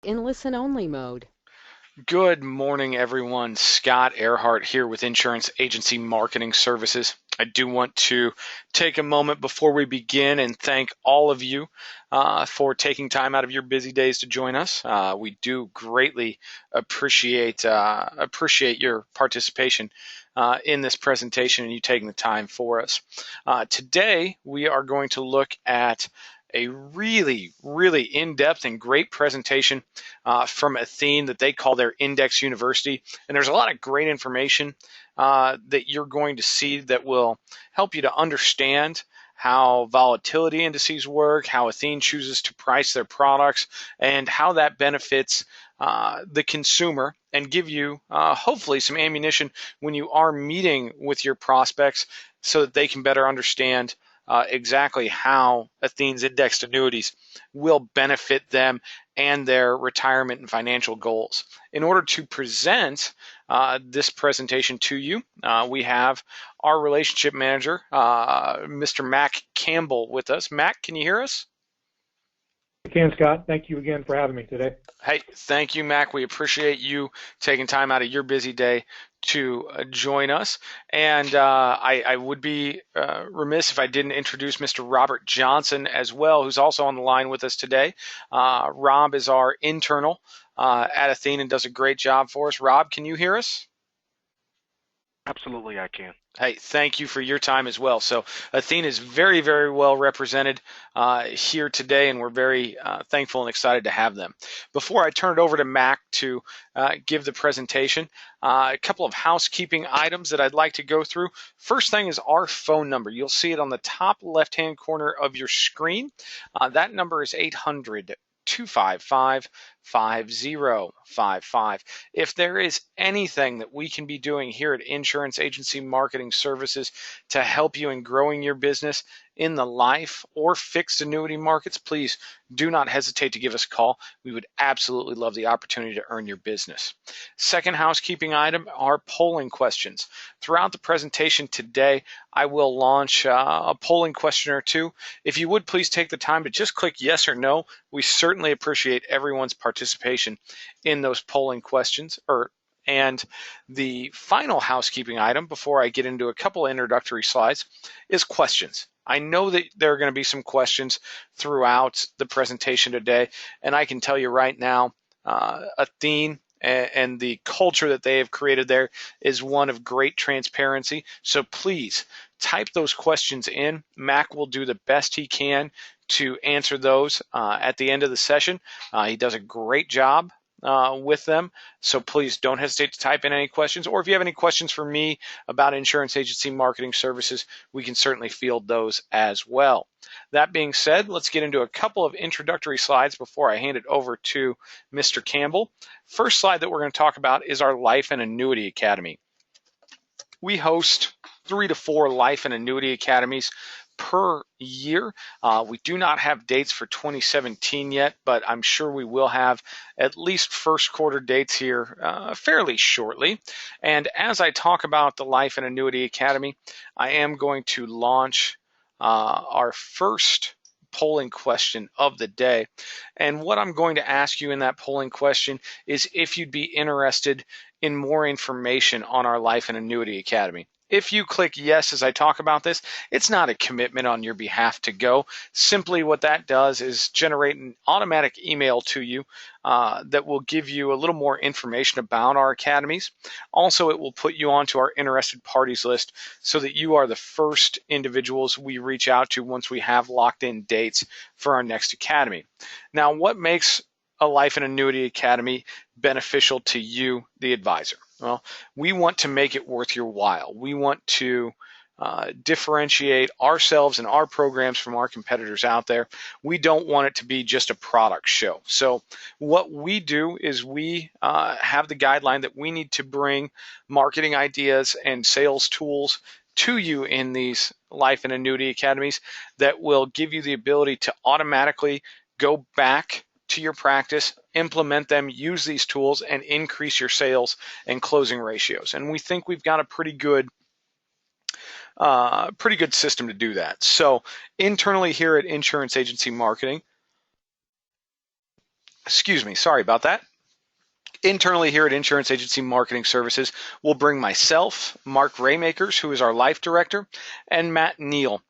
in listen-only mode. Good morning, everyone. Scott Earhart here with Insurance Agency Marketing Services. I do want to take a moment before we begin and thank all of you for taking time out of your busy days to join us. We do greatly appreciate your participation in this presentation and you taking the time for us. Today, we are going to look at a really, really in-depth and great presentation from Athene that they call their Index University. And there's a lot of great information that you're going to see that will help you to understand how volatility indices work, how Athene chooses to price their products, and how that benefits the consumer and give you hopefully some ammunition when you are meeting with your prospects so that they can better understand exactly how Athene's indexed annuities will benefit them and their retirement and financial goals. In order to present this presentation to you, we have our relationship manager, Mr. Mac Campbell, with us. Mac, can you hear us? I can, Scott. Thank you again for having me today. Hey, thank you, Mac. We appreciate you taking time out of your busy day to join us. And I would be remiss if I didn't introduce Mr. Robert Johnson as well, who's also on the line with us today. Rob is our internal at Athene and does a great job for us. Rob, can you hear us? Absolutely, I can. Hey, thank you for your time as well. So Athene is very, very well represented here today, and we're very thankful and excited to have them. Before I turn it over to Mac to give the presentation, a couple of housekeeping items that I'd like to go through. First thing is our phone number. You'll see it on the top left-hand corner of your screen. That number is 800-255-5055. If there is anything that we can be doing here at Insurance Agency Marketing Services to help you in growing your business in the life or fixed annuity markets, please do not hesitate to give us a call. We would absolutely love the opportunity to earn your business. Second housekeeping item are polling questions. Throughout the presentation today, I will launch a polling question or two. If you would please take the time to just click yes or no. We certainly appreciate everyone's participation in those polling questions. And the final housekeeping item before I get into a couple of introductory slides is questions. I know that there are going to be some questions throughout the presentation today, and I can tell you right now, Athene and the culture that they have created there is one of great transparency. So please type those questions in. Mac will do the best he can to answer those at the end of the session. He does a great job with them. So please don't hesitate to type in any questions. Or if you have any questions for me about insurance agency marketing services, we can certainly field those as well. That being said, let's get into a couple of introductory slides before I hand it over to Mr. Campbell. First slide that we're going to talk about is our Life and Annuity Academy. We host 3 to 4 life and annuity academies per year. We do not have dates for 2017 yet, but I'm sure we will have at least first quarter dates here fairly shortly. And as I talk about the Life and Annuity Academy, I am going to launch our first polling question of the day. And what I'm going to ask you in that polling question is if you'd be interested in more information on our Life and Annuity Academy. If you click yes as I talk about this, it's not a commitment on your behalf to go. Simply what that does is generate an automatic email to you that will give you a little more information about our academies. Also, it will put you onto our interested parties list so that you are the first individuals we reach out to once we have locked in dates for our next academy. Now, what makes a Life and Annuity Academy beneficial to you, the advisor? Well, we want to make it worth your while. We want to differentiate ourselves and our programs from our competitors out there. We don't want it to be just a product show. So what we do is we have the guideline that we need to bring marketing ideas and sales tools to you in these Life and Annuity Academies that will give you the ability to automatically go back to your practice, implement them, use these tools, and increase your sales and closing ratios. And we think we've got a pretty good system to do that. So internally here at Insurance Agency Marketing, Excuse me, sorry about that. Internally here at Insurance Agency Marketing Services, we'll bring myself, Mark Raymakers, who is our life director, and Matt Neal,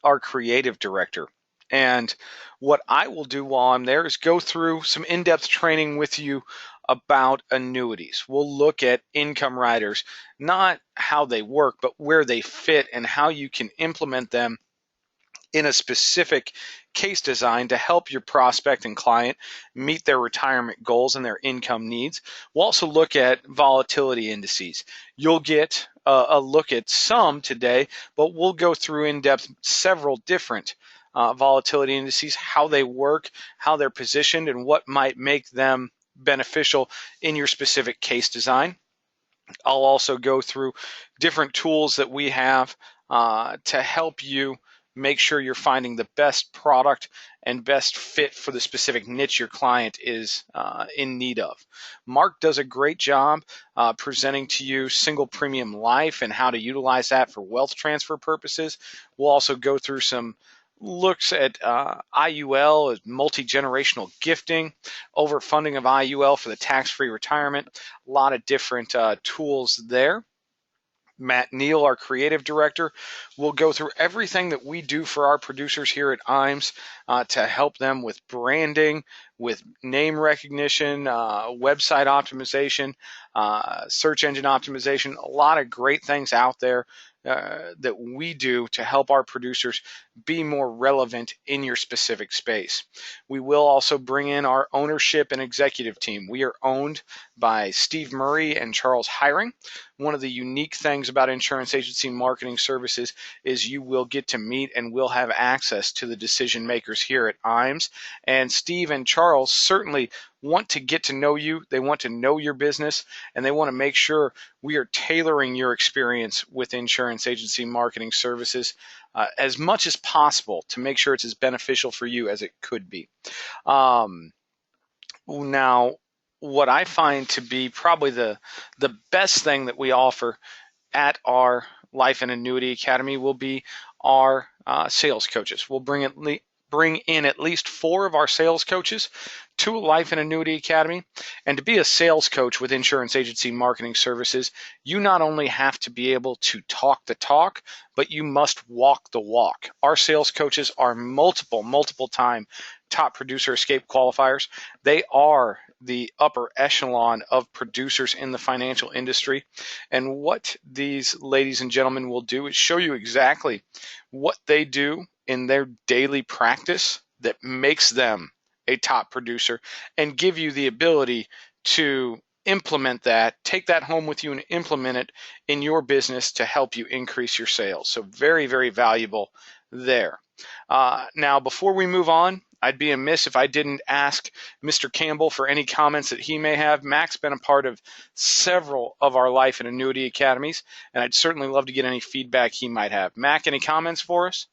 our creative director. And what I will do while I'm there is go through some in-depth training with you about annuities. We'll look at income riders, not how they work, but where they fit and how you can implement them in a specific case design to help your prospect and client meet their retirement goals and their income needs. We'll also look at volatility indices. You'll get a look at some today, but we'll go through in depth several different volatility indices, how they work, how they're positioned, and what might make them beneficial in your specific case design. I'll also go through different tools that we have to help you make sure you're finding the best product and best fit for the specific niche your client is in need of. Mark does a great job presenting to you single premium life and how to utilize that for wealth transfer purposes. We'll also go through some looks at IUL as multi-generational gifting, overfunding of IUL for the tax-free retirement, a lot of different tools there. Matt Neal, our creative director, will go through everything that we do for our producers here at IAMS to help them with branding, with name recognition, website optimization, search engine optimization, a lot of great things out there that we do to help our producers be more relevant in your specific space. We will also bring in our ownership and executive team. We are owned by Steve Murray and Charles Hiring. One of the unique things about Insurance Agency Marketing Services is you will get to meet and will have access to the decision makers here at IAMS. And Steve and Charles certainly want to get to know you. They want to know your business, and they want to make sure we are tailoring your experience with Insurance Agency Marketing Services as much as possible to make sure it's as beneficial for you as it could be. Now, what I find to be probably the best thing that we offer at our Life and Annuity Academy will be our sales coaches. We'll bring in at least 4 of our sales coaches to a Life and Annuity Academy. And to be a sales coach with Insurance Agency Marketing Services, you not only have to be able to talk the talk, but you must walk the walk. Our sales coaches are multiple time top producer escape qualifiers. They are the upper echelon of producers in the financial industry. And what these ladies and gentlemen will do is show you exactly what they do in their daily practice that makes them a top producer and give you the ability to implement that, take that home with you and implement it in your business to help you increase your sales. So very, very valuable there. Now, before we move on, I'd be amiss if I didn't ask Mr. Campbell for any comments that he may have. Mac's been a part of several of our Life and Annuity Academies, and I'd certainly love to get any feedback he might have. Mac, any comments for us?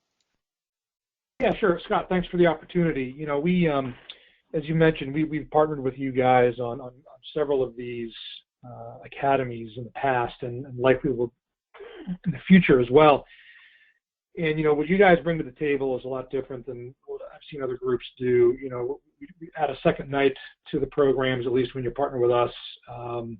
Yeah, sure. Scott, thanks for the opportunity. You know, we, as you mentioned, we've partnered with you guys on several of these academies in the past and likely will in the future as well. And, you know, what you guys bring to the table is a lot different than what I've seen other groups do. You know, we add a second night to the programs, at least when you partner with us. And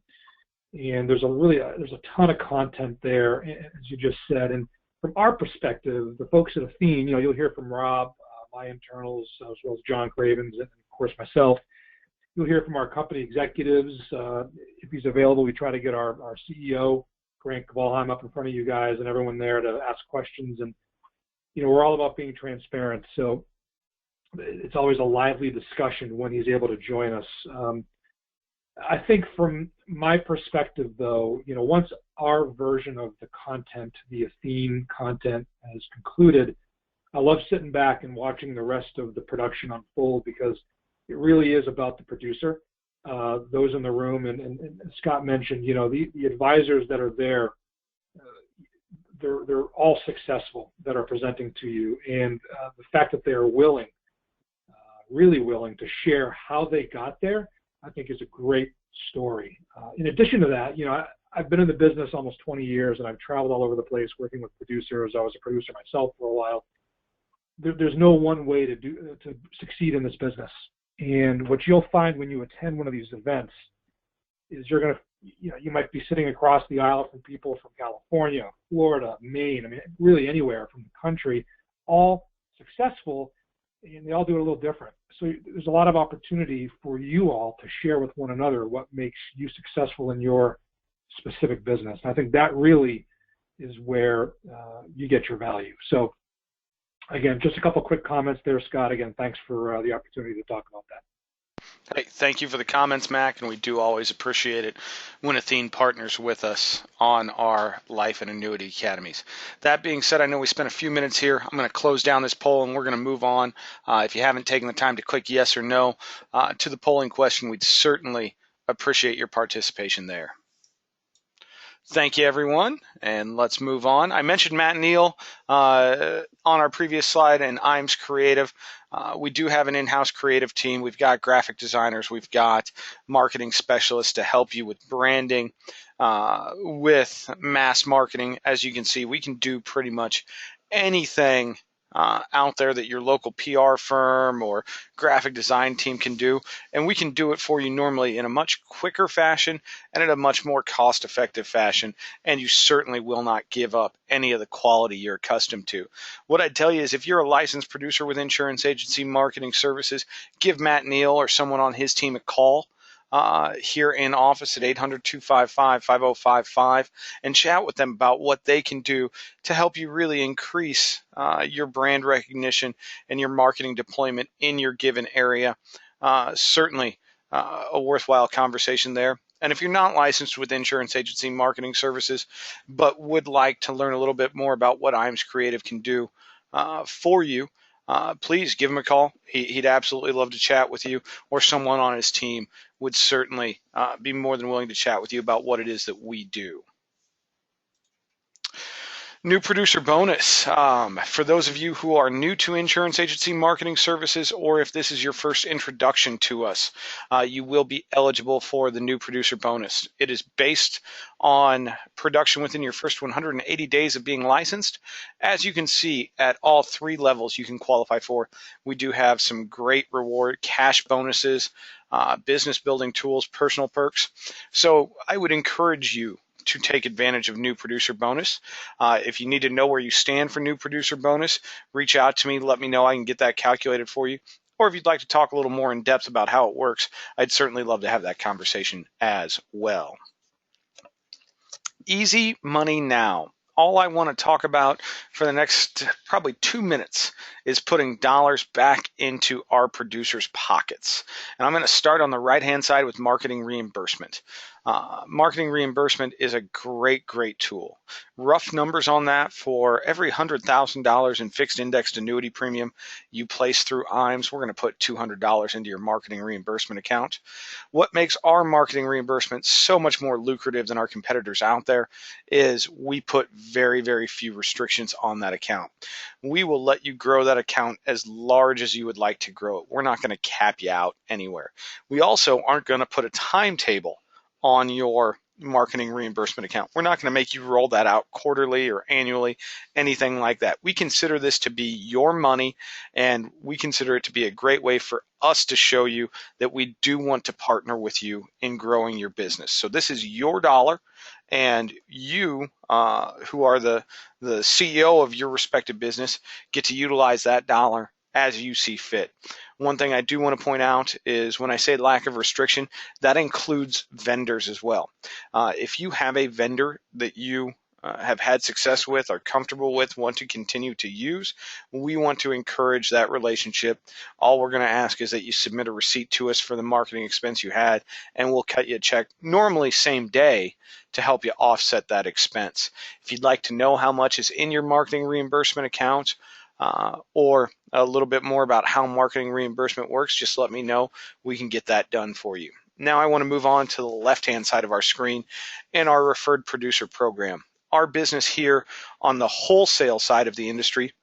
there's a ton of content there, as you just said. And from our perspective, the folks at Athene, you know, you'll hear from Rob, my internals, as well as John Cravens, and of course myself. You'll hear from our company executives. If he's available, we try to get our CEO, Grant Kvalheim, up in front of you guys and everyone there to ask questions. And, you know, we're all about being transparent. So it's always a lively discussion when he's able to join us. I think from my perspective, though, you know, once our version of the content, the Athene content, has concluded, I love sitting back and watching the rest of the production unfold because it really is about the producer, those in the room. And Scott mentioned, you know, the advisors that are there, they're all successful that are presenting to you. And the fact that they are willing, really willing to share how they got there, I think is a great story. In addition to that, you know, I've been in the business almost 20 years and I've traveled all over the place working with producers. I was a producer myself for a while. There's no one way to succeed in this business. And what you'll find when you attend one of these events is you're going to, you might be sitting across the aisle from people from California, Florida, Maine, I mean, really anywhere from the country, all successful, and they all do it a little different. So there's a lot of opportunity for you all to share with one another what makes you successful in your specific business. And I think that really is where you get your value. So again, just a couple quick comments there, Scott. Again, thanks for the opportunity to talk about that. Hey, thank you for the comments, Mac, and we do always appreciate it when Athene partners with us on our Life and Annuity Academies. That being said, I know we spent a few minutes here. I'm going to close down this poll and we're going to move on. If you haven't taken the time to click yes or no to the polling question, we'd certainly appreciate your participation there. Thank you, everyone, and let's move on. I mentioned Matt Neal on our previous slide and IAMS Creative. We do have an in-house creative team. We've got graphic designers. We've got marketing specialists to help you with branding, with mass marketing. As you can see, we can do pretty much anything out there that your local PR firm or graphic design team can do. And we can do it for you normally in a much quicker fashion and in a much more cost-effective fashion. And you certainly will not give up any of the quality you're accustomed to. What I'd tell you is if you're a licensed producer with insurance agency marketing services, give Matt Neal or someone on his team a call. Here in office at 800-255-5055 and chat with them about what they can do to help you really increase your brand recognition and your marketing deployment in your given area. Certainly a worthwhile conversation there. And if you're not licensed with insurance agency marketing services, but would like to learn a little bit more about what IAMS Creative can do for you, please give him a call. He'd absolutely love to chat with you, or someone on his team would certainly be more than willing to chat with you about what it is that we do. New producer bonus. For those of you who are new to insurance agency marketing services, or if this is your first introduction to us, you will be eligible for the new producer bonus. It is based on production within your first 180 days of being licensed. As you can see, at all three levels you can qualify for. We do have some great reward cash bonuses, business building tools, personal perks. So I would encourage you to take advantage of new producer bonus. If you need to know where you stand for new producer bonus, reach out to me. Let me know. I can get that calculated for you. Or if you'd like to talk a little more in depth about how it works, I'd certainly love to have that conversation as well. Easy money now. All I want to talk about for the next probably 2 minutes is putting dollars back into our producers' pockets. And I'm going to start on the right-hand side with marketing reimbursement. Marketing reimbursement is a great, great tool. Rough numbers on that: for every $100,000 in fixed indexed annuity premium you place through IAMS, we're going to put $200 into your marketing reimbursement account. What makes our marketing reimbursement so much more lucrative than our competitors out there is we put very, very few restrictions on that account. We will let you grow that account as large as you would like to grow it. We're not going to cap you out anywhere. We also aren't going to put a timetable on your marketing reimbursement account. We're not going to make you roll that out quarterly or annually, anything like that. We consider this to be your money, and we consider it to be a great way for us to show you that we do want to partner with you in growing your business. So this is your dollar, and you, who are the CEO of your respective business, get to utilize that dollar as you see fit. One thing I do want to point out is when I say lack of restriction, that includes vendors as well. If you have a vendor that you have had success with, are comfortable with, want to continue to use, we want to encourage that relationship. All we're going to ask is that you submit a receipt to us for the marketing expense you had, and we'll cut you a check, normally same day, to help you offset that expense. If you'd like to know how much is in your marketing reimbursement account, or a little bit more about how marketing reimbursement works, just let me know. We can get that done for you. Now I want to move on to the left-hand side of our screen in our referred producer program. Our business here on the wholesale side of the industry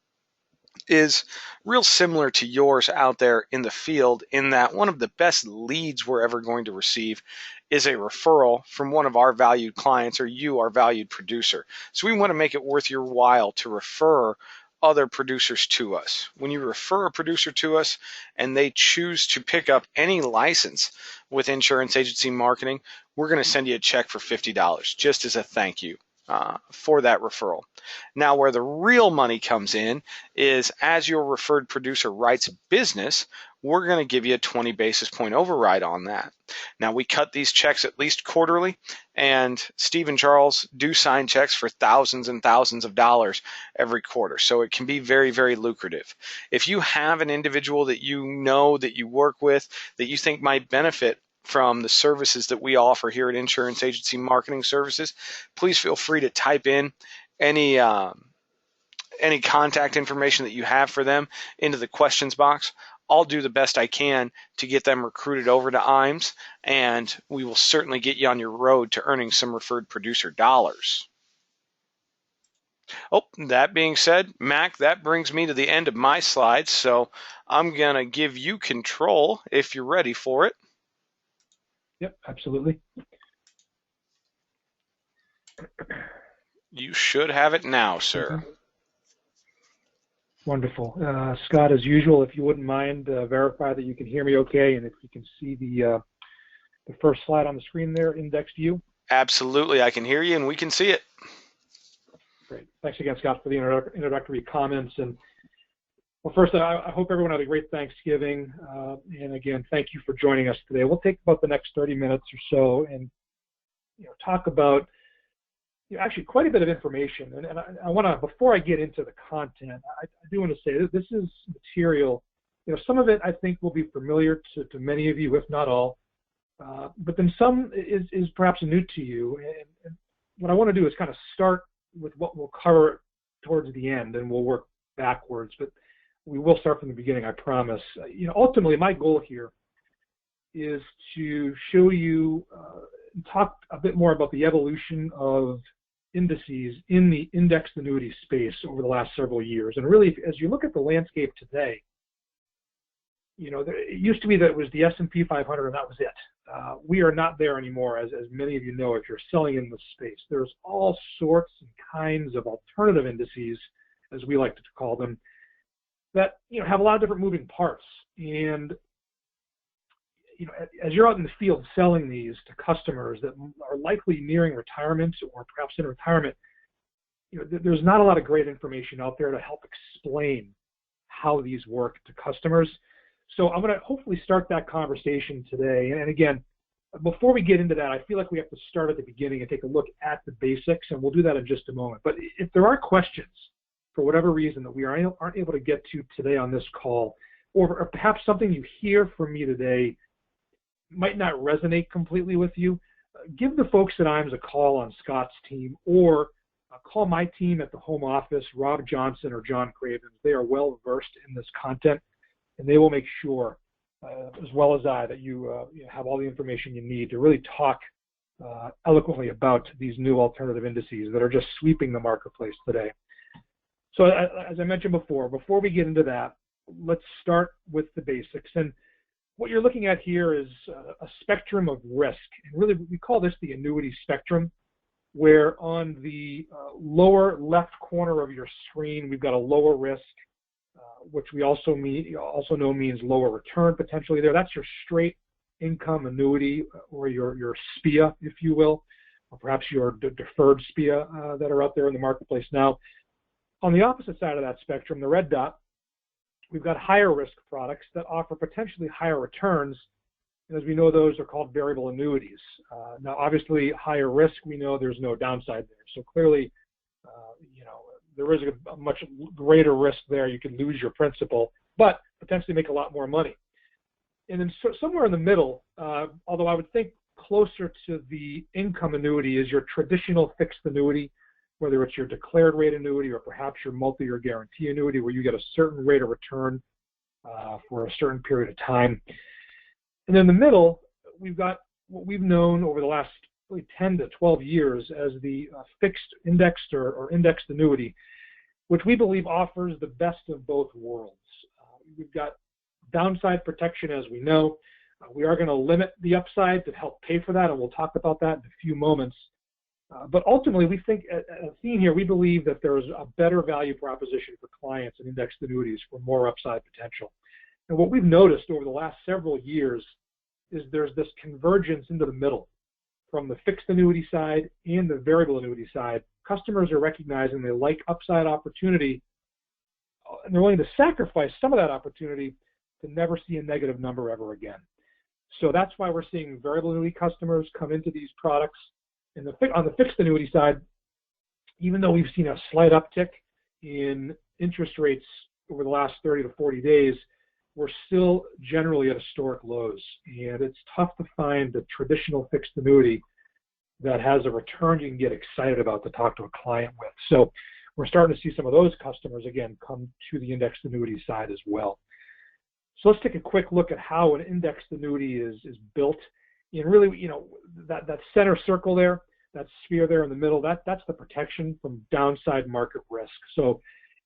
is real similar to yours out there in the field, in that one of the best leads we're ever going to receive is a referral from one of our valued clients, or you, our valued producer. So we want to make it worth your while to refer other producers to us. When you refer a producer to us and they choose to pick up any license with insurance agency marketing, we're going to send you a check for $50 just as a thank you for that referral. Now, where the real money comes in is as your referred producer writes business, we're going to give you a 20 basis point override on that. Now, we cut these checks at least quarterly, and Steve and Charles do sign checks for thousands and thousands of dollars every quarter. So it can be very, very lucrative. If you have an individual that you know that you work with that you think might benefit from the services that we offer here at Insurance Agency Marketing Services, please feel free to type in any contact information that you have for them into the questions box. I'll do the best I can to get them recruited over to IAMS, and we will certainly get you on your road to earning some referred producer dollars. Oh, that being said, Mac, that brings me to the end of my slides, so I'm going to give you control if you're ready for it. Yep, absolutely. You should have it now, sir. Wonderful. Scott, as usual, if you wouldn't mind, verify that you can hear me okay, and if you can see the first slide on the screen there, indexed view. Absolutely, I can hear you and we can see it. Great. Thanks again, Scott, for the introductory comments. And well, first, I hope everyone had a great Thanksgiving. And again, thank you for joining us today. We'll take about the next 30 minutes or so and talk about actually quite a bit of information. And I want to, before I get into the content, I do want to say that this is material. Some of it I think will be familiar to many of you, if not all. But then some is perhaps new to you. And what I want to do is kind of start with what we'll cover towards the end, and we'll work backwards. But we will start from the beginning, I promise. Ultimately, my goal here is to show you and talk a bit more about the evolution of indices in the indexed annuity space over the last several years. And really, as you look at the landscape today, it used to be that it was the S&P 500 and that was it. We are not there anymore, as many of you know if you're selling in this space. There's all sorts and kinds of alternative indices, as we like to call them, that have a lot of different moving parts. And as you're out in the field selling these to customers that are likely nearing retirement or perhaps in retirement, there's not a lot of great information out there to help explain how these work to customers. So I'm going to hopefully start that conversation today. And again, before we get into that, I feel like we have to start at the beginning and take a look at the basics, and we'll do that in just a moment. But if there are questions, for whatever reason, that we aren't able to get to today on this call, or perhaps something you hear from me today might not resonate completely with you, give the folks at IAMS a call on Scott's team, or call my team at the home office, Rob Johnson or John Cravens. They are well versed in this content, and they will make sure, as well as I, that you have all the information you need to really talk eloquently about these new alternative indices that are just sweeping the marketplace today. So as I mentioned before we get into that, let's start with the basics. And what you're looking at here is a spectrum of risk. And really, we call this the annuity spectrum, where on the lower left corner of your screen, we've got a lower risk, which we also know means lower return potentially there. That's your straight income annuity, or your SPIA, if you will, or perhaps your deferred SPIA that are out there in the marketplace now. On the opposite side of that spectrum, the red dot, we've got higher risk products that offer potentially higher returns. And as we know, those are called variable annuities. Now, obviously, higher risk, we know there's no downside there. So clearly, there is a much greater risk there. You could lose your principal, but potentially make a lot more money. And then somewhere in the middle, although I would think closer to the income annuity, is your traditional fixed annuity, whether it's your declared rate annuity or perhaps your multi-year guarantee annuity, where you get a certain rate of return for a certain period of time. And in the middle, we've got what we've known over the last really 10 to 12 years as the fixed indexed or indexed annuity, which we believe offers the best of both worlds. We've got downside protection, as we know. We are going to limit the upside to help pay for that, and we'll talk about that in a few moments. But ultimately, we think at Athene here, we believe that there's a better value proposition for clients in indexed annuities for more upside potential. And what we've noticed over the last several years is there's this convergence into the middle from the fixed annuity side and the variable annuity side. Customers are recognizing they like upside opportunity, and they're willing to sacrifice some of that opportunity to never see a negative number ever again. So that's why we're seeing variable annuity customers come into these products. On the fixed annuity side, even though we've seen a slight uptick in interest rates over the last 30 to 40 days, we're still generally at historic lows. And it's tough to find a traditional fixed annuity that has a return you can get excited about to talk to a client with. So we're starting to see some of those customers, again, come to the indexed annuity side as well. So let's take a quick look at how an indexed annuity is built. And really, that center circle there, that sphere there in the middle, that's the protection from downside market risk. So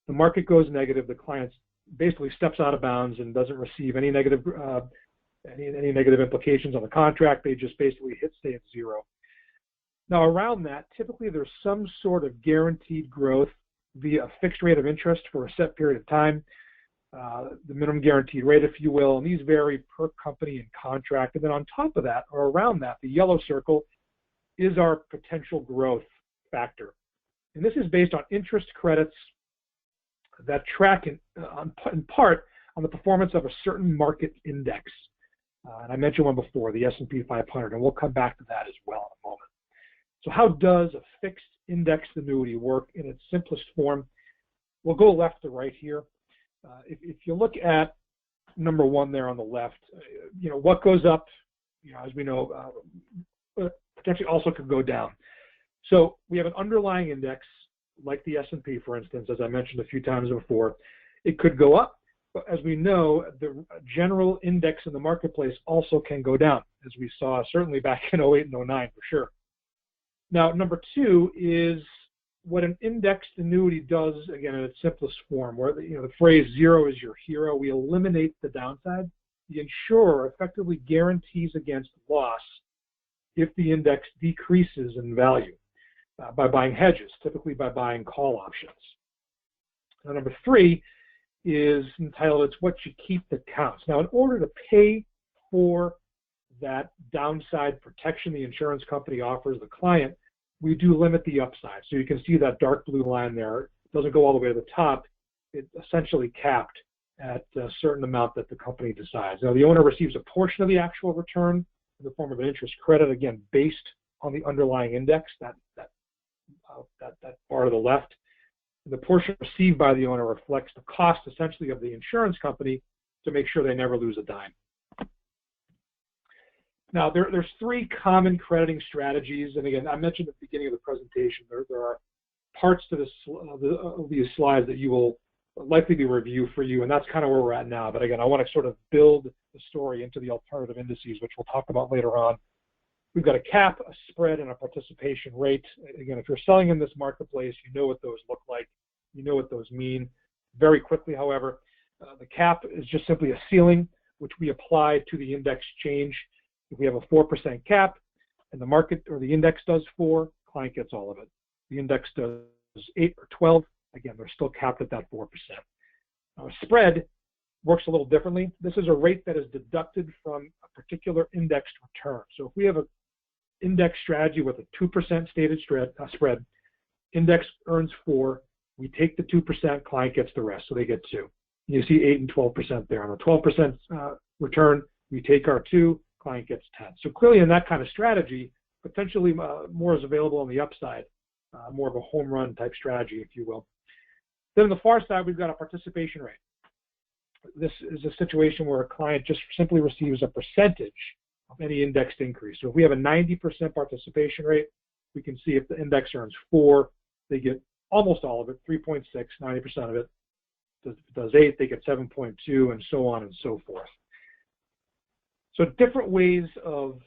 the market goes negative, the client basically steps out of bounds and doesn't receive any negative implications on the contract. They just basically stay at zero. Now around that, typically there's some sort of guaranteed growth via a fixed rate of interest for a set period of time, the minimum guaranteed rate, if you will, and these vary per company and contract. And then on top of that, or around that, the yellow circle is our potential growth factor. And this is based on interest credits that track in part on the performance of a certain market index. And I mentioned one before, the S&P 500, and we'll come back to that as well in a moment. So how does a fixed indexed annuity work in its simplest form? We'll go left to right here. If you look at number one there on the left, what goes up, as we know, potentially also could go down. So we have an underlying index, like the S&P, for instance, as I mentioned a few times before. It could go up, but as we know, the general index in the marketplace also can go down, as we saw certainly back in 08 and 09 for sure. Now, number two is what an indexed annuity does, again, in its simplest form, where the phrase zero is your hero. We eliminate the downside. The insurer effectively guarantees against loss if the index decreases in value by buying hedges, typically by buying call options. Now, number three is entitled, it's what you keep that counts. Now, in order to pay for that downside protection the insurance company offers the client, we do limit the upside. So you can see that dark blue line there. It doesn't go all the way to the top. It's essentially capped at a certain amount that the company decides. Now, the owner receives a portion of the actual return in the form of an interest credit, again, based on the underlying index, that bar to the left. The portion received by the owner reflects the cost, essentially, of the insurance company to make sure they never lose a dime. Now, there's three common crediting strategies, and again, I mentioned at the beginning of the presentation, there are parts to this of these slides that you will likely be reviewed for you, and that's kind of where we're at now. But again, I want to sort of build the story into the alternative indices, which we'll talk about later on. We've got a cap, a spread, and a participation rate. Again, if you're selling in this marketplace, you know what those look like. You know what those mean. Very quickly, however, the cap is just simply a ceiling, which we apply to the index change. If we have a 4% cap and the market or the index does 4, client gets all of it. The index does 8 or 12, again, they're still capped at that 4%. Now, a spread works a little differently. This is a rate that is deducted from a particular indexed return. So if we have an index strategy with a 2% stated spread, index earns 4, we take the 2%, client gets the rest, so they get 2. You see 8 and 12% there. On a 12% return, we take our 2, client gets 10. So clearly in that kind of strategy, potentially more is available on the upside, more of a home run type strategy, if you will. Then on the far side, we've got a participation rate. This is a situation where a client just simply receives a percentage of any indexed increase. So if we have a 90% participation rate, we can see if the index earns 4, they get almost all of it, 3.6, 90% of it. If it does 8, they get 7.2, and so on and so forth. So different ways of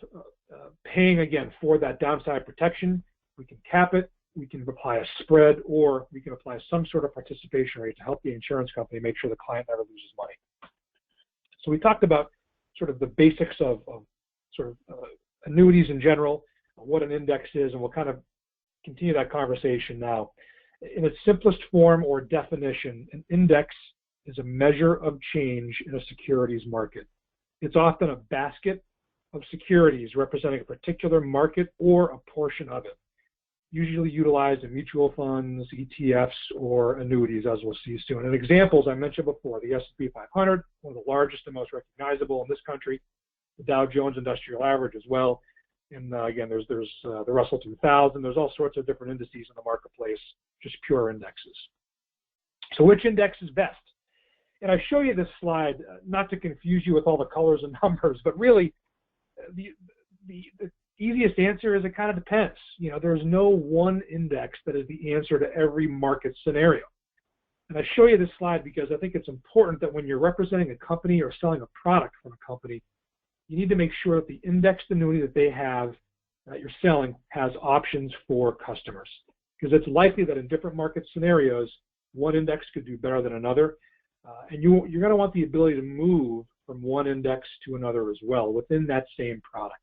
paying, again, for that downside protection. We can cap it, we can apply a spread, or we can apply some sort of participation rate to help the insurance company make sure the client never loses money. So we talked about sort of the basics of annuities in general, what an index is, and we'll kind of continue that conversation now. In its simplest form or definition, an index is a measure of change in a securities market. It's often a basket of securities representing a particular market or a portion of it, usually utilized in mutual funds, ETFs, or annuities, as we'll see soon. And examples I mentioned before, the S&P 500, one of the largest and most recognizable in this country, the Dow Jones Industrial Average as well. And again, there's the Russell 2000. There's all sorts of different indices in the marketplace, just pure indexes. So which index is best? And I show you this slide not to confuse you with all the colors and numbers, but really the easiest answer is it kind of depends. You know, there's no one index that is the answer to every market scenario. And I show you this slide because I think it's important that when you're representing a company or selling a product from a company, you need to make sure that the indexed annuity that they have, that you're selling, has options for customers. Because it's likely that in different market scenarios, one index could do better than another. And you're going to want the ability to move from one index to another as well within that same product.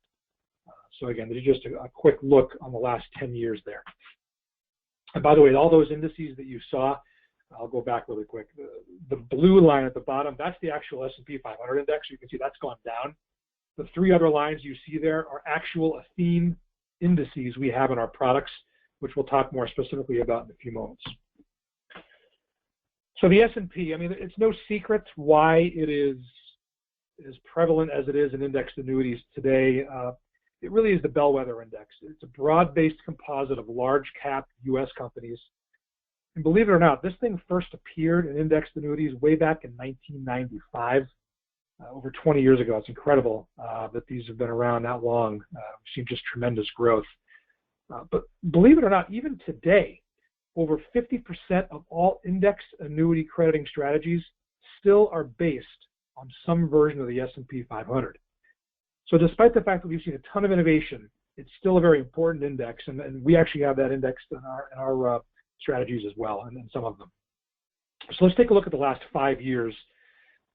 So again, this is just a quick look on the last 10 years there. And by the way, all those indices that you saw, I'll go back really quick. The blue line at the bottom, that's the actual S&P 500 index. You can see that's gone down. The three other lines you see there are actual Athene indices we have in our products, which we'll talk more specifically about in a few moments. So the S&P, I mean, it's no secret why it is as prevalent as it is in indexed annuities today. It really is the bellwether index. It's a broad-based composite of large cap U.S. companies. And believe it or not, this thing first appeared in indexed annuities way back in 1995, over 20 years ago. It's incredible that these have been around that long. We've seen just tremendous growth. But believe it or not, even today, over 50% of all index annuity crediting strategies still are based on some version of the S&P 500. So despite the fact that we've seen a ton of innovation, it's still a very important index, and we actually have that indexed in our strategies as well, and in some of them. So let's take a look at the last 5 years,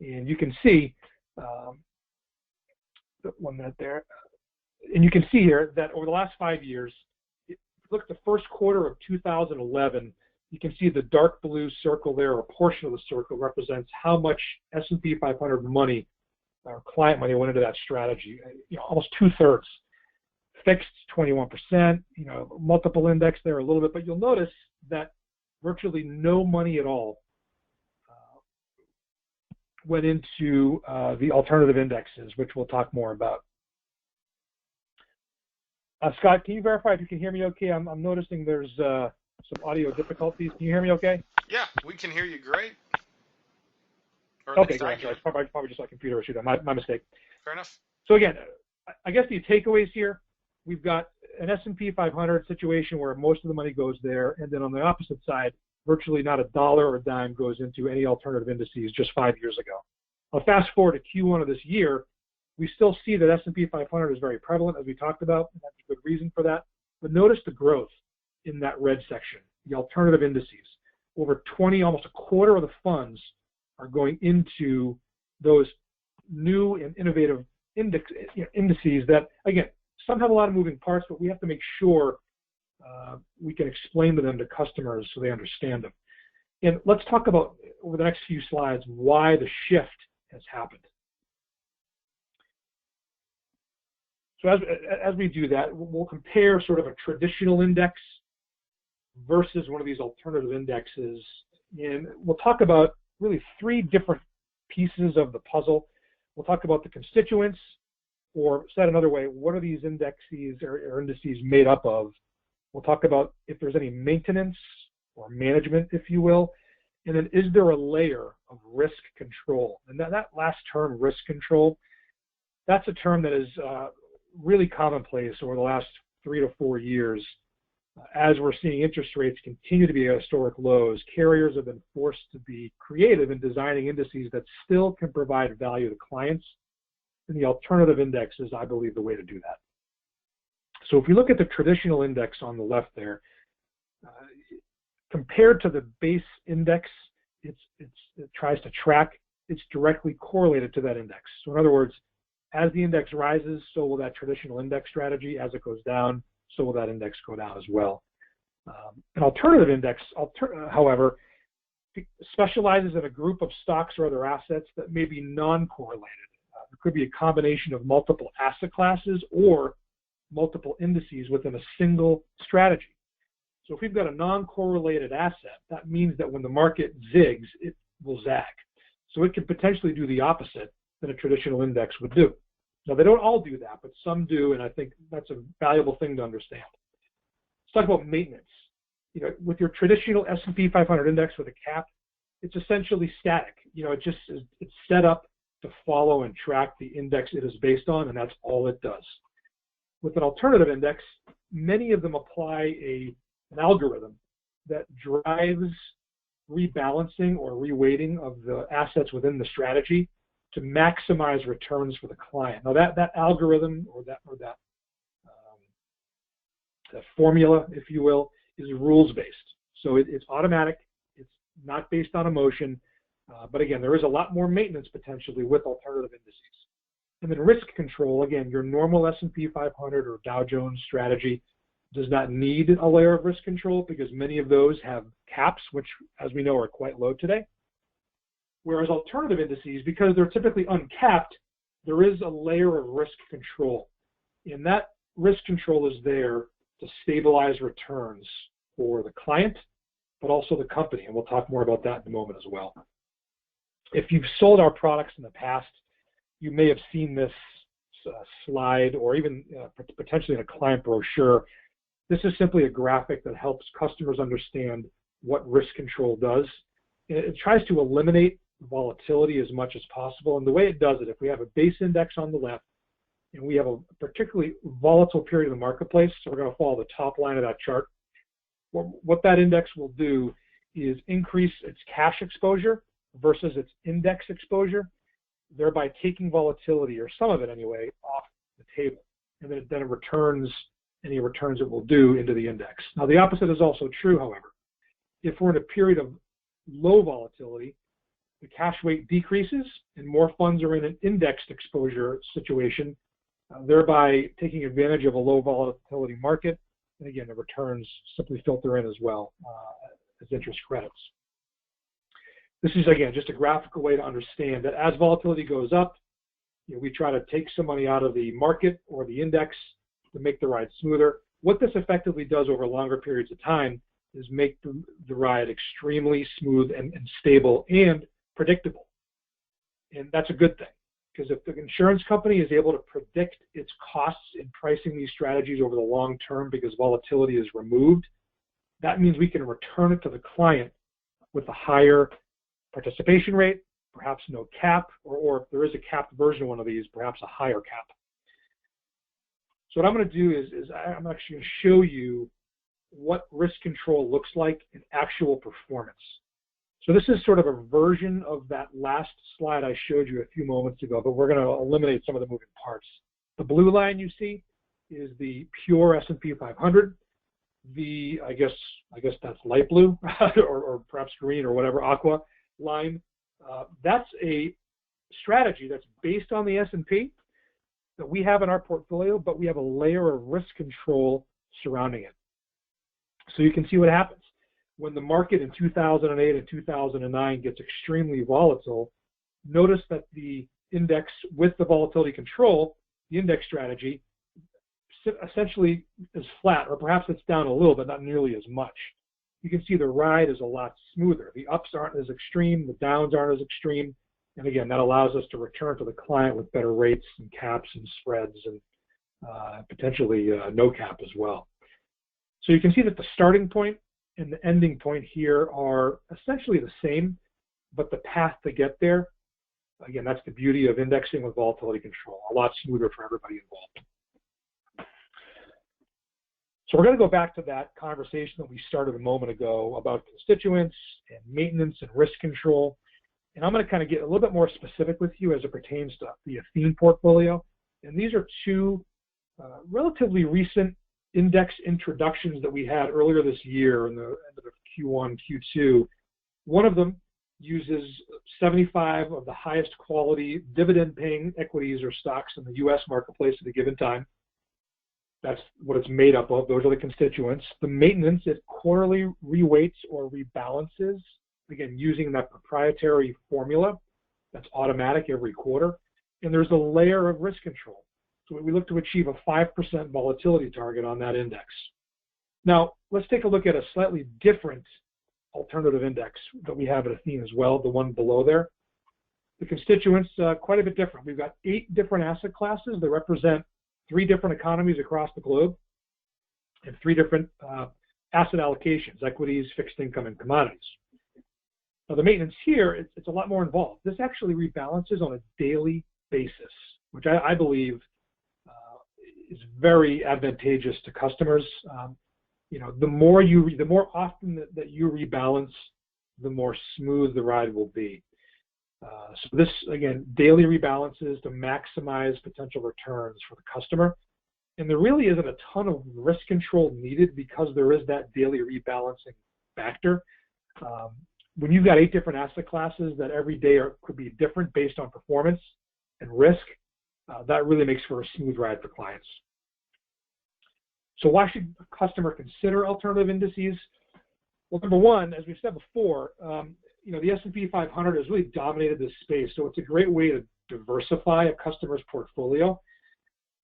and you can see, 1 minute there, and you can see here that over the last 5 years, look at the first quarter of 2011, you can see the dark blue circle there, or a portion of the circle represents how much S&P 500 money, or client money, went into that strategy. You know, almost 2/3. Fixed 21%, you know, multiple index there a little bit, but you'll notice that virtually no money at all went into the alternative indexes, which we'll talk more about. Scott, can you verify if you can hear me okay? I'm noticing there's some audio difficulties. Can you hear me okay? Yeah, we can hear you great. Okay, great. It's probably just a computer issue. My mistake. Fair enough. So again, I guess the takeaways here, we've got an S&P 500 situation where most of the money goes there, and then on the opposite side, virtually not a dollar or a dime goes into any alternative indices just 5 years ago. I'll fast forward to Q1 of this year. We still see that S&P 500 is very prevalent, as we talked about, and that's a good reason for that. But notice the growth in that red section, the alternative indices. Over 20, almost a quarter of the funds are going into those new and innovative indices that, again, some have a lot of moving parts, but we have to make sure we can explain to them to customers so they understand them. And let's talk about, over the next few slides, why the shift has happened. So as we do that, we'll compare sort of a traditional index versus one of these alternative indexes. And we'll talk about really 3 different pieces of the puzzle. We'll talk about the constituents, or said another way, what are these indexes or indices made up of? We'll talk about if there's any maintenance or management, if you will. And then is there a layer of risk control? And that last term, risk control, that's a term that is really commonplace over the last 3 to 4 years. As we're seeing interest rates continue to be at historic lows, carriers have been forced to be creative in designing indices that still can provide value to clients. And the alternative index is, I believe, the way to do that. So if we look at the traditional index on the left there, compared to the base index, it tries to track, it's directly correlated to that index. So in other words, as the index rises, so will that traditional index strategy. As it goes down, so will that index go down as well. An alternative index, however, specializes in a group of stocks or other assets that may be non-correlated. There could be a combination of multiple asset classes or multiple indices within a single strategy. So if we've got a non-correlated asset, that means that when the market zigs, it will zag. So it can potentially do the opposite than a traditional index would do. Now, they don't all do that, but some do, and I think that's a valuable thing to understand. Let's talk about maintenance. With your traditional S&P 500 index with a cap, it's essentially static. It's set up to follow and track the index it is based on, and that's all it does. With an alternative index, many of them apply an algorithm that drives rebalancing or reweighting of the assets within the strategy to maximize returns for the client. Now, that algorithm or that formula, if you will, is rules-based. So it's automatic. It's not based on emotion. But again, there is a lot more maintenance potentially with alternative indices. And then risk control, again, your normal S&P 500 or Dow Jones strategy does not need a layer of risk control because many of those have caps, which, as we know, are quite low today. Whereas alternative indices, because they're typically uncapped, there is a layer of risk control. And that risk control is there to stabilize returns for the client, but also the company. And we'll talk more about that in a moment as well. If you've sold our products in the past, you may have seen this slide or even potentially in a client brochure. This is simply a graphic that helps customers understand what risk control does. It tries to eliminate volatility as much as possible. And the way it does it, if we have a base index on the left and we have a particularly volatile period in the marketplace, so we're going to follow the top line of that chart, what that index will do is increase its cash exposure versus its index exposure, thereby taking volatility, or some of it anyway, off the table. And then it returns any returns it will do into the index. Now, the opposite is also true, however. If we're in a period of low volatility, the cash weight decreases and more funds are in an indexed exposure situation, thereby taking advantage of a low volatility market. And again, the returns simply filter in as well as interest credits. This is, again, just a graphical way to understand that as volatility goes up, we try to take some money out of the market or the index to make the ride smoother. What this effectively does over longer periods of time is make the ride extremely smooth and stable and predictable. And that's a good thing, because if the insurance company is able to predict its costs in pricing these strategies over the long term because volatility is removed, that means we can return it to the client with a higher participation rate, perhaps no cap, or if there is a capped version of one of these, perhaps a higher cap. So what I'm going to do is I'm actually going to show you what risk control looks like in actual performance. So this is sort of a version of that last slide I showed you a few moments ago, but we're going to eliminate some of the moving parts. The blue line you see is the pure S&P 500. I guess that's light blue or perhaps green or whatever, aqua line. That's a strategy that's based on the S&P that we have in our portfolio, but we have a layer of risk control surrounding it. So you can see what happens. When the market in 2008 and 2009 gets extremely volatile, notice that the index with the volatility control, the index strategy, essentially is flat, or perhaps it's down a little, but not nearly as much. You can see the ride is a lot smoother. The ups aren't as extreme, the downs aren't as extreme, and again, that allows us to return to the client with better rates and caps and spreads and potentially no cap as well. So you can see that the starting point and the ending point here are essentially the same, but the path to get there, again, that's the beauty of indexing with volatility control, a lot smoother for everybody involved. So we're going to go back to that conversation that we started a moment ago about constituents and maintenance and risk control. And I'm going to kind of get a little bit more specific with you as it pertains to the Athene portfolio. And these are two relatively recent index introductions that we had earlier this year in the end of Q1, Q2. One of them uses 75 of the highest quality dividend-paying equities or stocks in the U.S. marketplace at a given time. That's what it's made up of. Those are the constituents. The maintenance, it quarterly reweights or rebalances, again, using that proprietary formula that's automatic every quarter. And there's a layer of risk control. So we look to achieve a 5% volatility target on that index. Now, let's take a look at a slightly different alternative index that we have at Athene as well, the one below there. The constituents, quite a bit different. We've got 8 different asset classes that represent 3 different economies across the globe and 3 different asset allocations, equities, fixed income, and commodities. Now, the maintenance here, it's a lot more involved. This actually rebalances on a daily basis, which I believe is very advantageous to customers. The more often that you rebalance, the more smooth the ride will be. So this, again, daily rebalances to maximize potential returns for the customer. And there really isn't a ton of risk control needed because there is that daily rebalancing factor. When you've got 8 different asset classes that every day could be different based on performance and risk, that really makes for a smooth ride for clients. So why should a customer consider alternative indices? Well, number one, as we've said before, the S&P 500 has really dominated this space, so it's a great way to diversify a customer's portfolio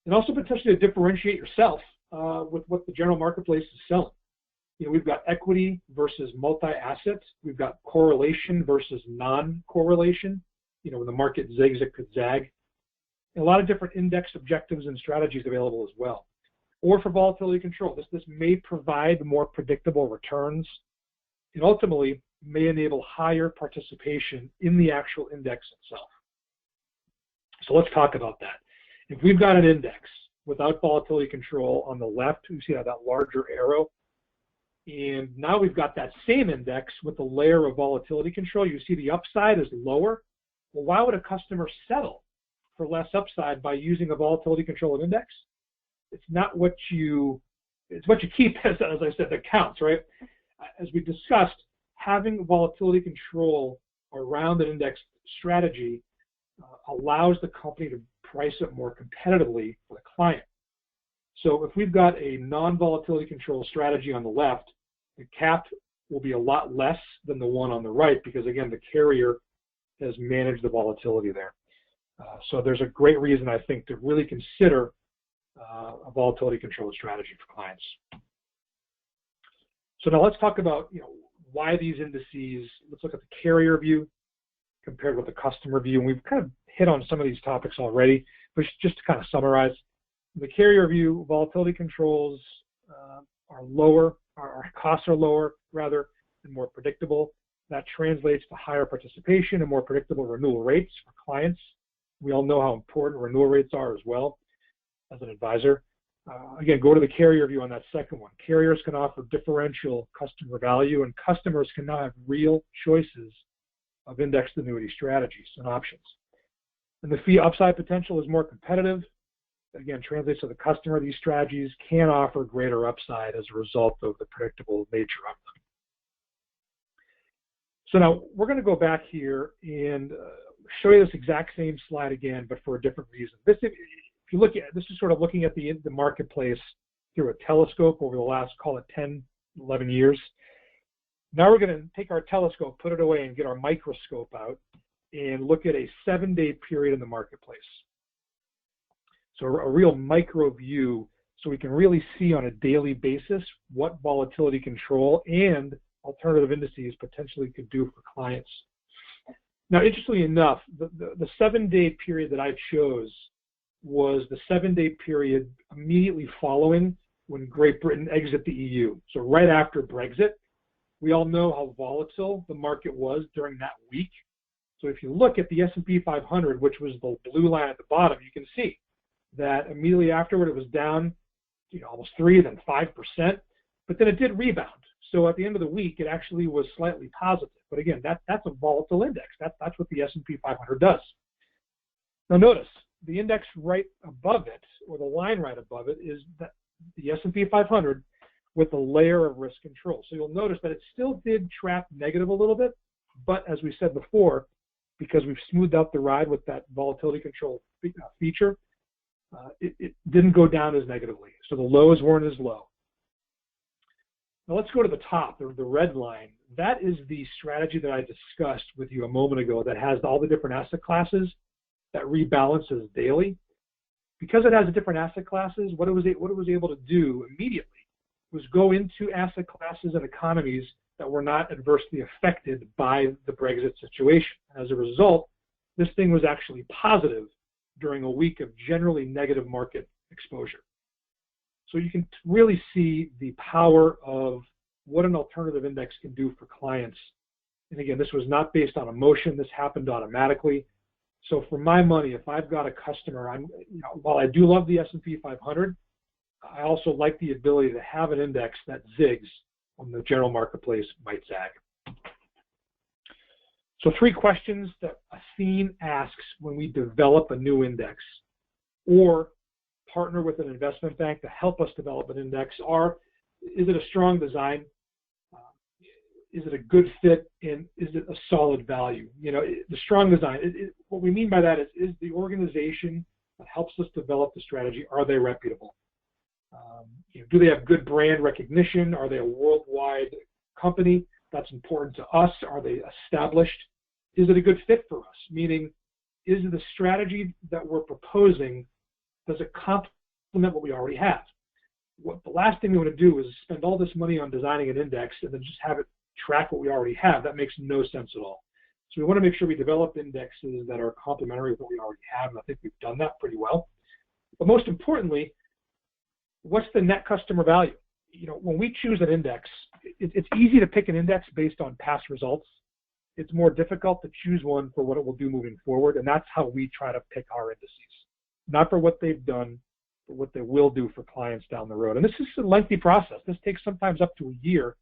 and also potentially to differentiate yourself with what the general marketplace is selling. We've got equity versus multi-asset. We've got correlation versus non-correlation. When the market zigs, it could zag. And a lot of different index objectives and strategies available as well. Or for volatility control, this may provide more predictable returns and ultimately may enable higher participation in the actual index itself. So let's talk about that. If we've got an index without volatility control on the left, you see that larger arrow, and now we've got that same index with a layer of volatility control. You see the upside is lower. Well, why would a customer settle for less upside by using a volatility control index? It's not what you, it's what you keep, as I said, that counts, right? As we discussed, having volatility control around an index strategy allows the company to price it more competitively for the client. So if we've got a non-volatility control strategy on the left, the cap will be a lot less than the one on the right because, again, the carrier has managed the volatility there. So there's a great reason, I think, to really consider a volatility control strategy for clients. So now let's talk about why these indices. Let's look at the carrier view compared with the customer view. And we've kind of hit on some of these topics already, but just to kind of summarize, the carrier view, volatility controls are lower, our costs are lower rather, and more predictable. That translates to higher participation and more predictable renewal rates for clients. We all know how important renewal rates are as well as an advisor. Again, go to the carrier view on that second one. Carriers can offer differential customer value, and customers can now have real choices of indexed annuity strategies and options. And the fee upside potential is more competitive. Again, translates to the customer. These strategies can offer greater upside as a result of the predictable nature of them. So now we're going to go back here and show you this exact same slide again, but for a different reason. If you look at this, is sort of looking at the marketplace through a telescope over the last, call it 10, 11 years. Now we're going to take our telescope, put it away, and get our microscope out and look at a 7-day period in the marketplace. So a real micro view, so we can really see on a daily basis what volatility control and alternative indices potentially could do for clients. Now, interestingly enough, the 7-day period that I chose was the 7-day period immediately following when Great Britain exited the EU. So right after Brexit, we all know how volatile the market was during that week. So if you look at the S&P 500, which was the blue line at the bottom, you can see that immediately afterward it was down, almost 3, then 5%, but then it did rebound. So at the end of the week, it actually was slightly positive. But again, that's a volatile index. That's what the S&P 500 does. Now notice, the index right above it, or the line right above it, is the S&P 500 with a layer of risk control. So you'll notice that it still did track negative a little bit, but as we said before, because we've smoothed out the ride with that volatility control feature, It didn't go down as negatively. So the lows weren't as low. Now let's go to the top, the red line. That is the strategy that I discussed with you a moment ago that has all the different asset classes that rebalances daily. Because it has the different asset classes, what it was able to do immediately was go into asset classes and economies that were not adversely affected by the Brexit situation. As a result, this thing was actually positive during a week of generally negative market exposure. So you can really see the power of what an alternative index can do for clients. And again, this was not based on emotion. This happened automatically. So for my money, if I've got a customer, while I do love the S&P 500, I also like the ability to have an index that zigs when the general marketplace might zag. So 3 questions that Athene asks when we develop a new index or partner with an investment bank to help us develop an index are, is it a strong design? Is it a good fit? And is it a solid value? The strong design, what we mean by that is the organization that helps us develop the strategy, are they reputable? Do they have good brand recognition? Are they a worldwide company? That's important to us. Are they established? Is it a good fit for us? Meaning, is the strategy that we're proposing, does it complement what we already have? The last thing we want to do is spend all this money on designing an index and then just have it track what we already have. That makes no sense at all. So we want to make sure we develop indexes that are complementary with what we already have, and I think we've done that pretty well. But most importantly, what's the net customer value? When we choose an index, it's easy to pick an index based on past results. It's more difficult to choose one for what it will do moving forward, and that's how we try to pick our indices. Not for what they've done, but what they will do for clients down the road. And this is a lengthy process. This takes sometimes up to a year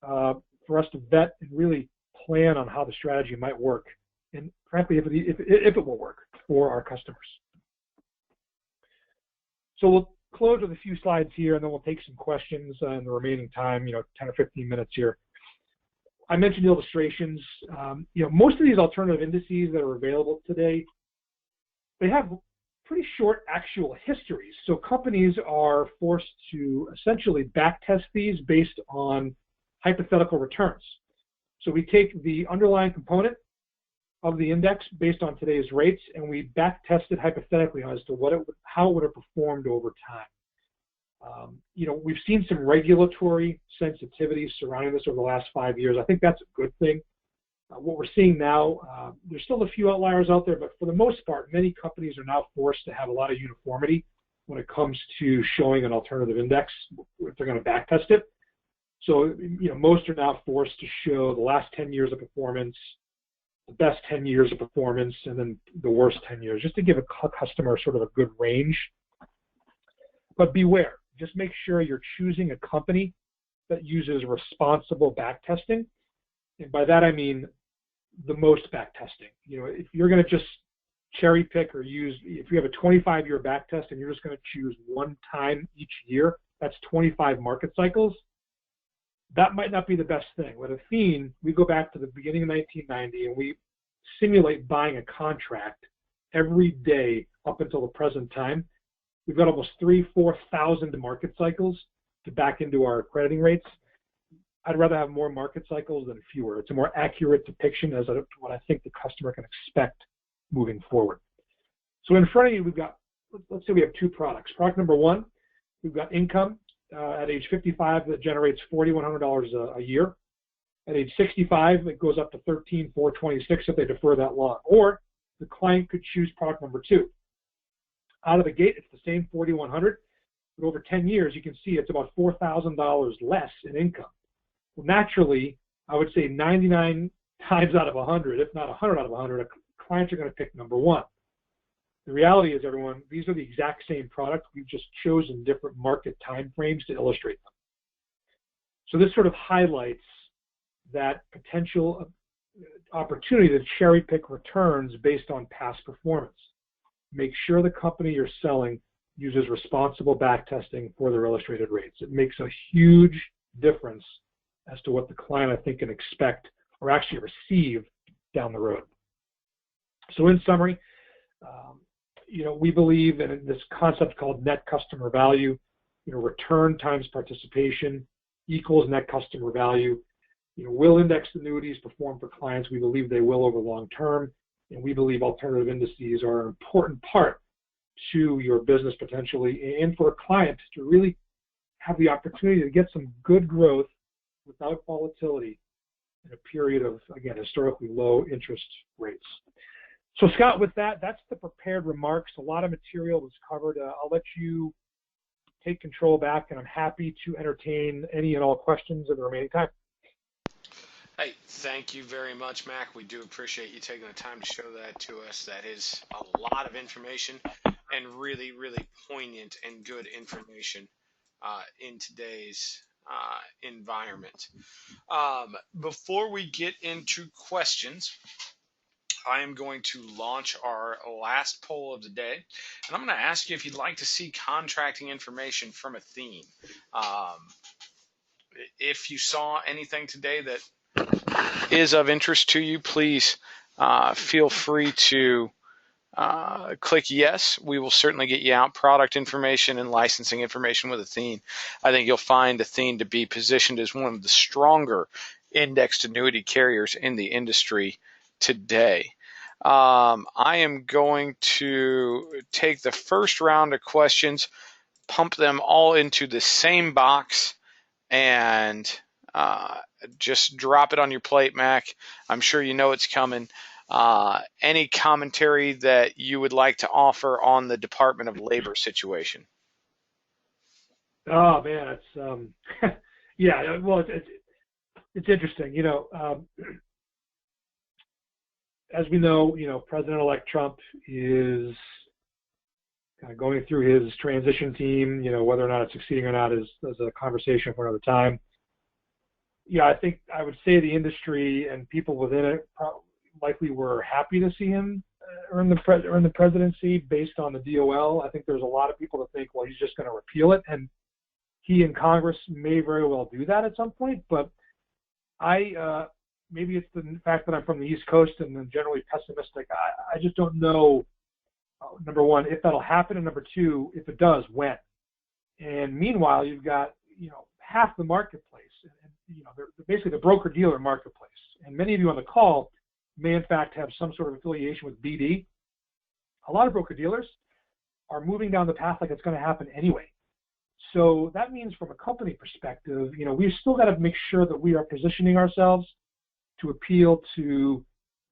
for us to vet and really plan on how the strategy might work, and frankly, if it will work for our customers. So we'll close with a few slides here, and then we'll take some questions in the remaining time, 10 or 15 minutes here. I mentioned illustrations. Most of these alternative indices that are available today, they have pretty short actual histories. So companies are forced to essentially backtest these based on hypothetical returns. So we take the underlying component of the index based on today's rates, and we backtest it hypothetically as to how it would have performed over time. We've seen some regulatory sensitivities surrounding this over the last 5 years. I think that's a good thing. What we're seeing now, there's still a few outliers out there, but for the most part, many companies are now forced to have a lot of uniformity when it comes to showing an alternative index if they're going to backtest it. So, most are now forced to show the last 10 years of performance, the best 10 years of performance, and then the worst 10 years, just to give a customer sort of a good range. But beware, just make sure you're choosing a company that uses responsible backtesting. And by that I mean the most backtesting. If you're going to just cherry pick or use, if you have a 25-year backtest and you're just going to choose one time each year, that's 25 market cycles. That might not be the best thing. With Athene, we go back to the beginning of 1990 and we simulate buying a contract every day up until the present time. We've got almost 4,000 market cycles to back into our crediting rates. I'd rather have more market cycles than fewer. It's a more accurate depiction as to what I think the customer can expect moving forward. So in front of you, we've got, let's say we have 2 products. Product number 1, we've got income at age 55 that generates $4,100 a year. At age 65, it goes up to $13,426 if they defer that long. Or the client could choose product number 2. Out of the gate, it's the same $4,100, but over 10 years, you can see it's about $4,000 less in income. Well, naturally, I would say 99 times out of 100, if not 100 out of 100, clients are going to pick number 1. The reality is, everyone, these are the exact same product. We've just chosen different market time frames to illustrate them. So this sort of highlights that potential opportunity to cherry pick returns based on past performance. Make sure the company you're selling uses responsible backtesting for their illustrated rates. It makes a huge difference as to what the client, I think, can expect or actually receive down the road. So in summary, we believe in this concept called net customer value. Return times participation equals net customer value. Will indexed annuities perform for clients? We believe they will over long term, and we believe alternative indices are an important part to your business potentially, and for a client to really have the opportunity to get some good growth without volatility in a period of, again, historically low interest rates. So Scott, with that, that's the prepared remarks. A lot of material was covered. I'll let you take control back, and I'm happy to entertain any and all questions in the remaining time. Hey, thank you very much, Mac. We do appreciate you taking the time to show that to us. That is a lot of information and really, really poignant and good information in today's environment. Before we get into questions, I am going to launch our last poll of the day, and I'm going to ask you if you'd like to see contracting information from Athene. If you saw anything today that is of interest to you, please feel free to click yes. We will certainly get you out product information and licensing information with Athene. I think you'll find Athene to be positioned as one of the stronger indexed annuity carriers in the industry today. I am going to take the first round of questions, pump them all into the same box, and just drop it on your plate, Mac. I'm sure you know it's coming. Any commentary that you would like to offer on the Department of Labor situation? Oh man, it's yeah. Well, it's interesting. As we know, President-elect Trump is kind of going through his transition team. Whether or not it's succeeding or not is a conversation for another time. Yeah, I think I would say the industry and people within it likely were happy to see him earn the presidency based on the DOL. I think there's a lot of people that think, well, he's just going to repeal it, and he and Congress may very well do that at some point. But maybe it's the fact that I'm from the East Coast and I'm generally pessimistic. I just don't know, number one, if that'll happen, and number two, if it does, when. And meanwhile, you've got half the marketplace, and they're basically the broker-dealer marketplace. And many of you on the call may in fact have some sort of affiliation with BD. A lot of broker-dealers are moving down the path like it's going to happen anyway. So that means from a company perspective, we've still got to make sure that we are positioning ourselves to appeal to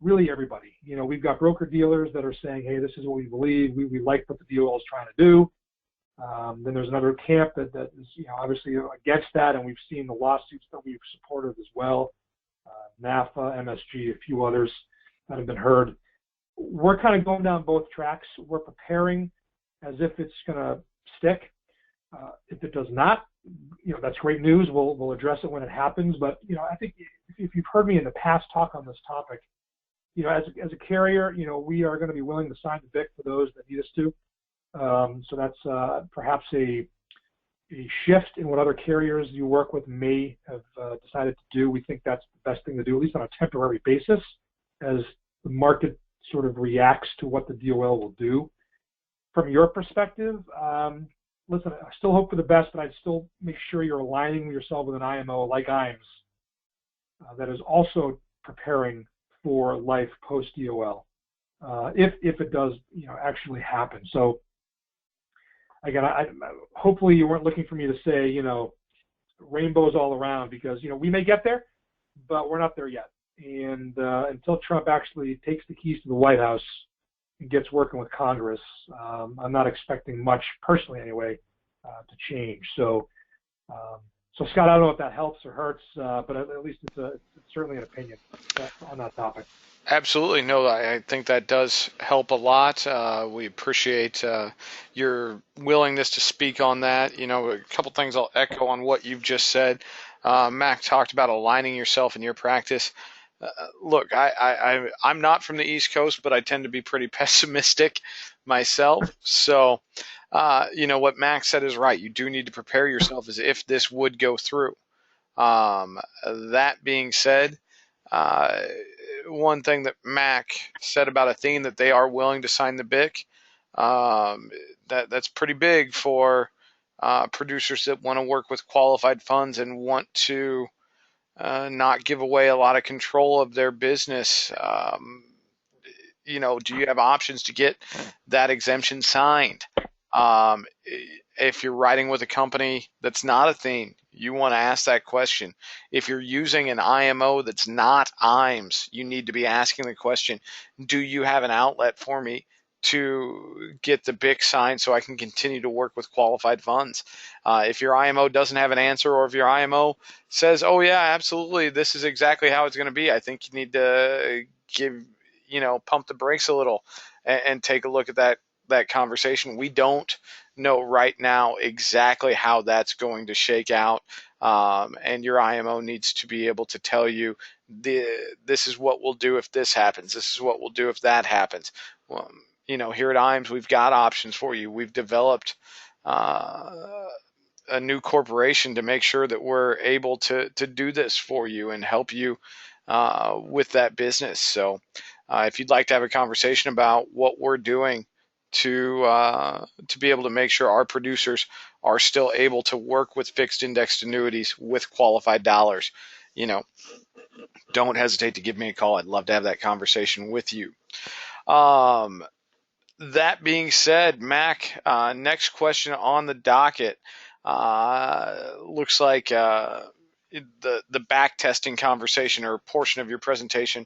really everybody. We've got broker-dealers that are saying, hey, this is what we believe. We like what the DOL is trying to do. Then there's another camp that is obviously against that, and we've seen the lawsuits that we've supported as well. NAFA, MSG, a few others that have been heard. We're kind of going down both tracks. We're preparing as if it's going to stick. If it does not, that's great news. We'll address it when it happens. But I think if you've heard me in the past talk on this topic, as a carrier, we are going to be willing to sign the BIC for those that need us to. So that's perhaps a shift in what other carriers you work with may have decided to do. We think that's the best thing to do, at least on a temporary basis, as the market sort of reacts to what the DOL will do. From your perspective, listen, I still hope for the best, but I'd still make sure you're aligning yourself with an IMO like IAMS that is also preparing for life post-DOL, if it does actually happen. So again, hopefully you weren't looking for me to say, rainbows all around, because, we may get there, but we're not there yet. And until Trump actually takes the keys to the White House and gets working with Congress, I'm not expecting much, personally anyway, to change. So Scott, I don't know if that helps or hurts, but at least it's certainly an opinion on that topic. Absolutely. No, I think that does help a lot. We appreciate your willingness to speak on that. A couple things I'll echo on what you've just said. Mac talked about aligning yourself in your practice. Look, I'm not from the East Coast, but I tend to be pretty pessimistic myself. So, what Mac said is right. You do need to prepare yourself as if this would go through. That being said, one thing that Mac said about Athene, that they are willing to sign the BIC. That's pretty big for producers that want to work with qualified funds and want to not give away a lot of control of their business. Do you have options to get that exemption signed? Um, if you're writing with a company that's not Athene, you want to ask that question. If you're using an IMO that's not IAMS, you need to be asking the question, do you have an outlet for me to get the BIC signed so I can continue to work with qualified funds? If your IMO doesn't have an answer, or if your IMO says, oh yeah, absolutely, this is exactly how it's going to be, I think you need to pump the brakes a little and take a look at that conversation. We don't know right now exactly how that's going to shake out. And your IMO needs to be able to tell you, this is what we'll do if this happens. This is what we'll do if that happens. Well, here at IAMS, we've got options for you. We've developed a new corporation to make sure that we're able to do this for you and help you with that business. So if you'd like to have a conversation about what we're doing to be able to make sure our producers are still able to work with fixed indexed annuities with qualified dollars, don't hesitate to give me a call. I'd love to have that conversation with you. That being said, Mac, next question on the docket looks like the back testing conversation or portion of your presentation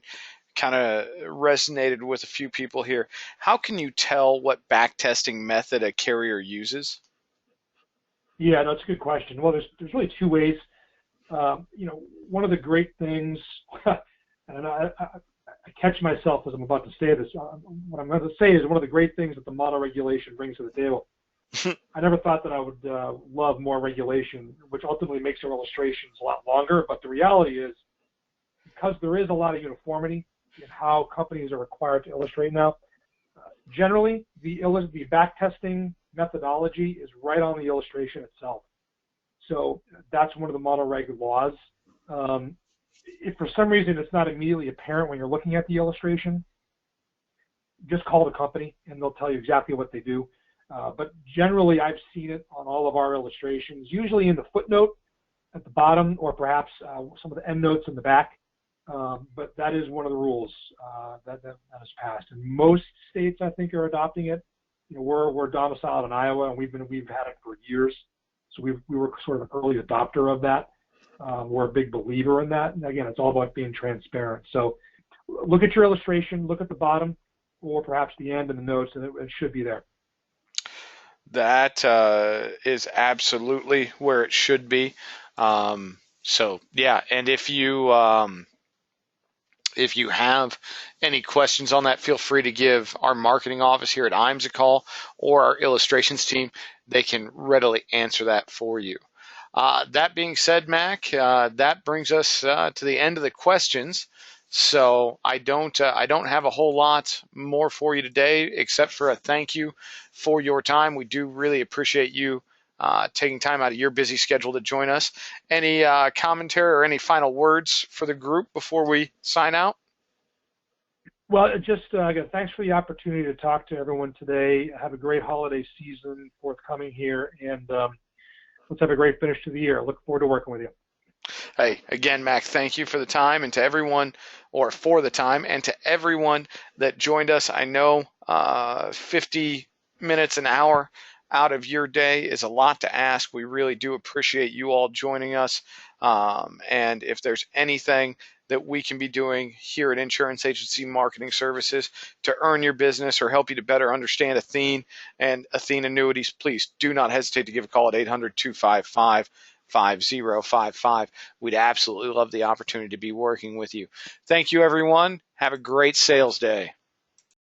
kind of resonated with a few people here. How can you tell what back testing method a carrier uses? Yeah, no, it's a good question. Well, there's really two ways. One of the great things, and I catch myself as I'm about to say this. What I'm going to say is one of the great things that the model regulation brings to the table. I never thought that I would love more regulation, which ultimately makes our illustrations a lot longer. But the reality is, because there is a lot of uniformity in how companies are required to illustrate now, generally the back testing methodology is right on the illustration itself. So that's one of the model reg laws. If for some reason it's not immediately apparent when you're looking at the illustration, just call the company and they'll tell you exactly what they do. But generally, I've seen it on all of our illustrations, usually in the footnote at the bottom, or perhaps some of the end notes in the back. But that is one of the rules that is passed. And most states, I think, are adopting it. We're domiciled in Iowa, and we've had it for years. So we were sort of an early adopter of that. We're a big believer in that. And again, it's all about being transparent. So look at your illustration, look at the bottom, or perhaps the end and the notes, and it should be there. That is absolutely where it should be. So yeah, and if you have any questions on that, feel free to give our marketing office here at IAMS a call, or our illustrations team. They can readily answer that for you. That being said, Mac, that brings us to the end of the questions. So I don't have a whole lot more for you today, except for a thank you for your time. We do really appreciate you taking time out of your busy schedule to join us. Any commentary or any final words for the group before we sign out? Well, just again, thanks for the opportunity to talk to everyone today. Have a great holiday season forthcoming here, and let's have a great finish to the year. Look forward to working with you. Hey, again, Mac, thank you for the time, and to everyone, or for the time, and to everyone that joined us. I know 50 minutes, an hour out of your day is a lot to ask. We really do appreciate you all joining us. And if there's anything that we can be doing here at Insurance Agency Marketing Services to earn your business or help you to better understand Athene and Athene annuities, please do not hesitate to give a call at 800-255-5055. We'd absolutely love the opportunity to be working with you. Thank you, everyone. Have a great sales day.